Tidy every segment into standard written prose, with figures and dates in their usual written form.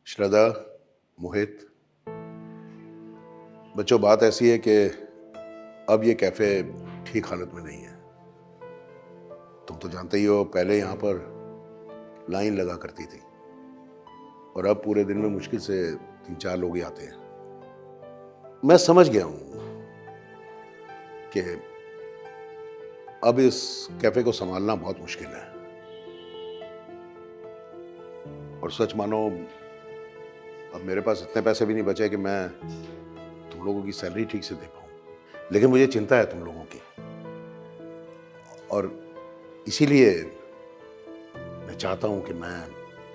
श्रद्धा, मोहित, बच्चों बात ऐसी है कि अब ये कैफ़े ठीक हालत में नहीं है। तुम तो जानते ही हो पहले यहाँ पर लाइन लगा करती थी और अब पूरे दिन में मुश्किल से 3-4 लोग ही आते हैं। मैं समझ गया हूँ कि अब इस कैफ़े को सँभालना बहुत मुश्किल है और सच मानो अब मेरे पास इतने पैसे भी नहीं बचे कि मैं तुम लोगों की सैलरी ठीक से दे पाऊँ। लेकिन मुझे चिंता है तुम लोगों की और इसीलिए मैं चाहता हूँ कि मैं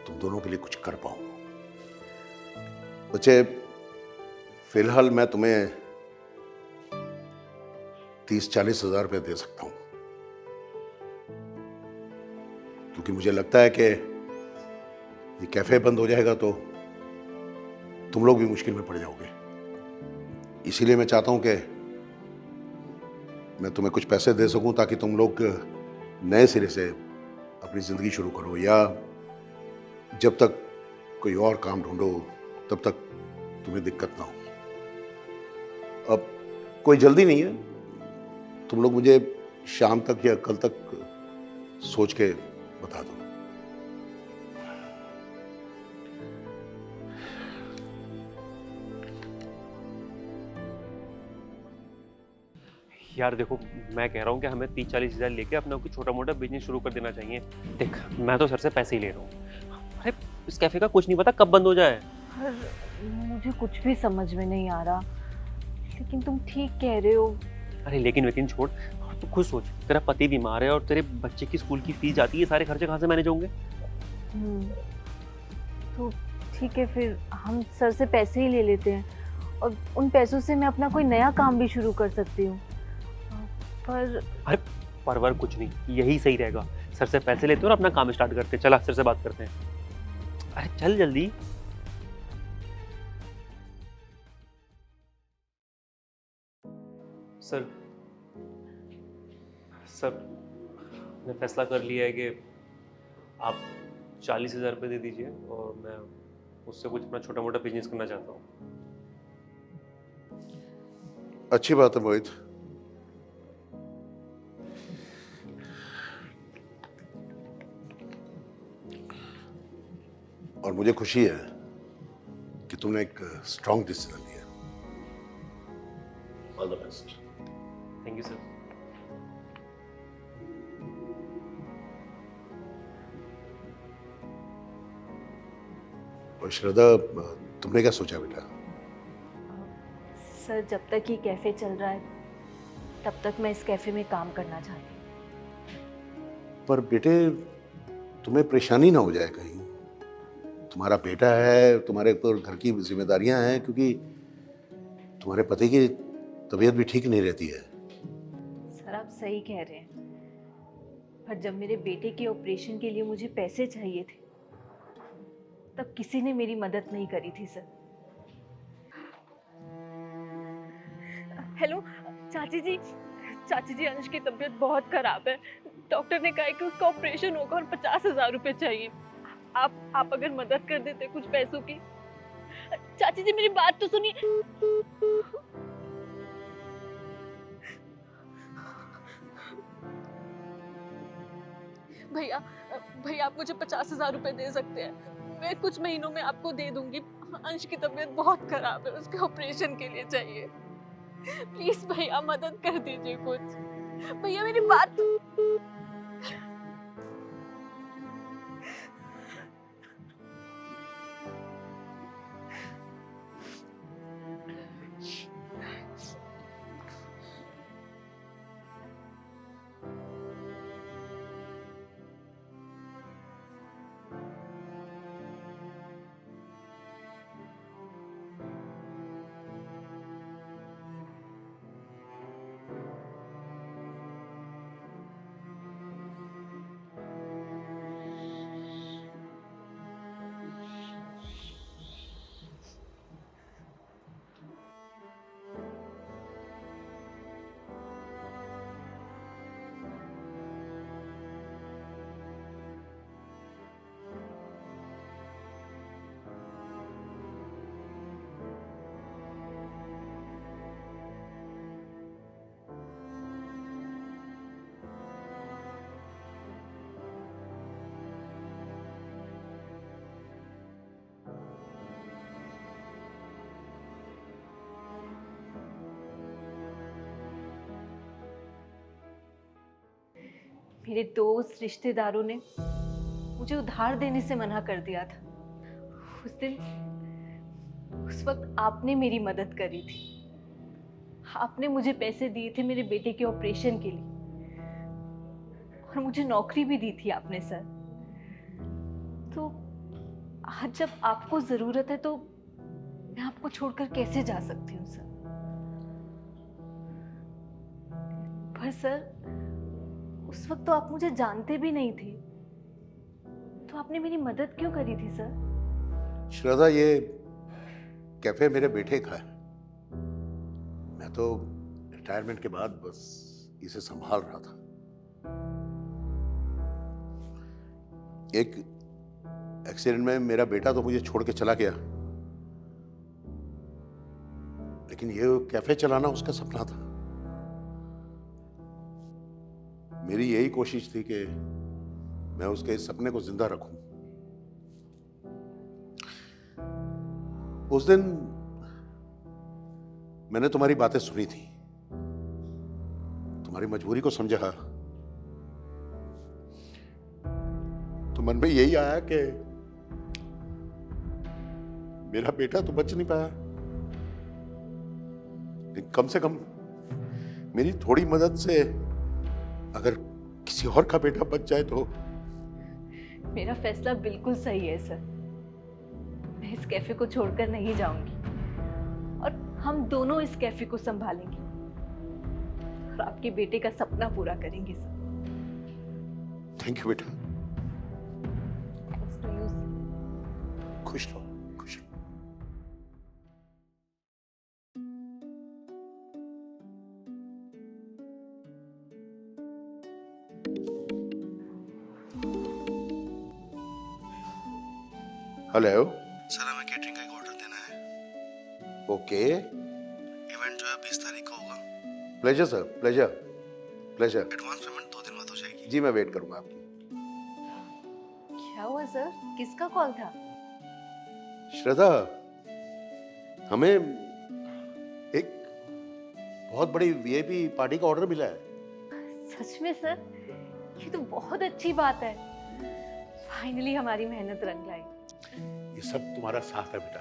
तुम दोनों के लिए कुछ कर पाऊँ। बच्चे, फिलहाल मैं तुम्हें 30-40 हज़ार रुपये दे सकता हूँ क्योंकि मुझे लगता है कि ये कैफ़े बंद हो जाएगा तो तुम लोग भी मुश्किल में पड़ जाओगे। इसीलिए मैं चाहता हूँ कि मैं तुम्हें कुछ पैसे दे सकूँ ताकि तुम लोग नए सिरे से अपनी ज़िंदगी शुरू करो या जब तक कोई और काम ढूंढो तब तक तुम्हें दिक्कत ना हो। अब कोई जल्दी नहीं है, तुम लोग मुझे शाम तक या कल तक सोच के बता दो। यार देखो, मैं कह रहा हूँ कि हमें 30-40 हज़ार लेके अपना कोई छोटा मोटा बिजनेस शुरू कर देना चाहिए। देख, मैं तो सर से पैसे ही ले रहा हूँ। अरे इस कैफे का कुछ नहीं पता कब बंद हो जाए। पर मुझे कुछ भी समझ में नहीं आ रहा। लेकिन तुम ठीक कह रहे हो। अरे लेकिन छोड़, तू खुद सोच, तेरा पति बीमार है और तेरे बच्चे की स्कूल की फीस जाती है, सारे खर्चे कहाँ से मैनेज होंगे? हम्म, तो ठीक है, फिर हम सर से पैसे ही ले लेते हैं और उन पैसों से मैं अपना कोई नया काम भी शुरू कर सकती हूँ। पर अरे परवर कुछ नहीं, यही सही रहेगा। सर से पैसे लेते हैं और अपना काम स्टार्ट करते हैं। चला सर से बात करते हैं। अरे चल जल्दी। सर, सर मैंने फैसला कर लिया है कि आप 40 हज़ार रुपये दे दीजिए और मैं उससे कुछ अपना छोटा मोटा बिजनेस करना चाहता हूँ। अच्छी बात है मोहित। और मुझे खुशी है कि तुमने एक स्ट्रॉन्ग डिसीजन लिया। All the best. Thank you sir. और श्रद्धा, तुमने क्या सोचा बेटा? सर, जब तक ये कैफे चल रहा है तब तक मैं इस कैफे में काम करना चाहती हूँ। पर बेटे, तुम्हें परेशानी ना हो जाए कहीं। तुम्हारा बेटा है, तुम्हारे ऊपर घर की जिम्मेदारियां हैं क्योंकि तुम्हारे पति की तबीयत भी ठीक नहीं रहती है। सर, आप सही कह रहे हैं, पर जब मेरे बेटे के ऑपरेशन के लिए मुझे पैसे चाहिए थे तब किसी ने मेरी मदद नहीं करी थी सर। हेलो चाची जी। चाची जी, अंश की तबीयत बहुत खराब है। डॉक्टर ने कहा है कि उसका ऑपरेशन होगा और 50,000 रुपए चाहिए। आप अगर मदद कर देते कुछ पैसों की। चाची जी, मेरी बात तो सुनिए। भैया, भैया आप मुझे 50,000 रुपए दे सकते हैं। मैं कुछ महीनों में आपको दे दूंगी। अंश की तबीयत बहुत खराब है, उसके ऑपरेशन के लिए चाहिए। प्लीज भैया, मदद कर दीजिए कुछ। भैया मेरी बात मेरे दोस्त रिश्तेदारों ने मुझे उधार देने से मना कर दिया था। उस वक्त आपने मेरी मदद करी थी। आपने मुझे पैसे दिए थे मेरे बेटे के ऑपरेशन के लिए, और मुझे नौकरी भी दी थी आपने सर। तो आज जब आपको जरूरत है तो मैं आपको छोड़कर कैसे जा सकती हूँ सर? पर सर, उस वक्त तो आप मुझे जानते भी नहीं थे, तो आपने मेरी मदद क्यों करी थी सर? श्रद्धा, ये कैफे मेरे बेटे का है। मैं तो रिटायरमेंट के बाद बस इसे संभाल रहा था। एक एक्सीडेंट में मेरा बेटा तो मुझे छोड़ के चला गया, लेकिन ये कैफे चलाना उसका सपना था। मेरी यही कोशिश थी कि मैं उसके इस सपने को जिंदा रखूं। उस दिन मैंने तुम्हारी बातें सुनी थी, तुम्हारी मजबूरी को समझा, तो मन में यही आया कि मेरा बेटा तो बच नहीं पाया, लेकिन कम से कम मेरी थोड़ी मदद से अगर किसी और का बेटा बच जाए तो। मेरा फैसला बिल्कुल सही है सर। मैं इस कैफे को छोड़कर नहीं जाऊंगी, और हम दोनों इस कैफे को संभालेंगे और आपके बेटे का सपना पूरा करेंगे सर। थैंक यू बेटा। Thanks to you sir. खुश रहो, खुश रहो। हेलो। सर, हमें केटरिंग का एक ऑर्डर देना है। ओके। इवेंट जो है 20 तारीख को होगा। Pleasure sir, pleasure pleasure. Advance payment 2 दिन बाद हो जाएगी। जी, मैं वेट करूंगा आपकी। क्या हुआ सर? किसका कॉल था? श्रद्धा, हमें एक बहुत बड़ी वीआईपी पार्टी का ऑर्डर मिला है। सच में सर? ये तो बहुत अच्छी बात है। फाइनली हमारी मेहनत रंग लाई। ये सब तुम्हारा साथ है बेटा।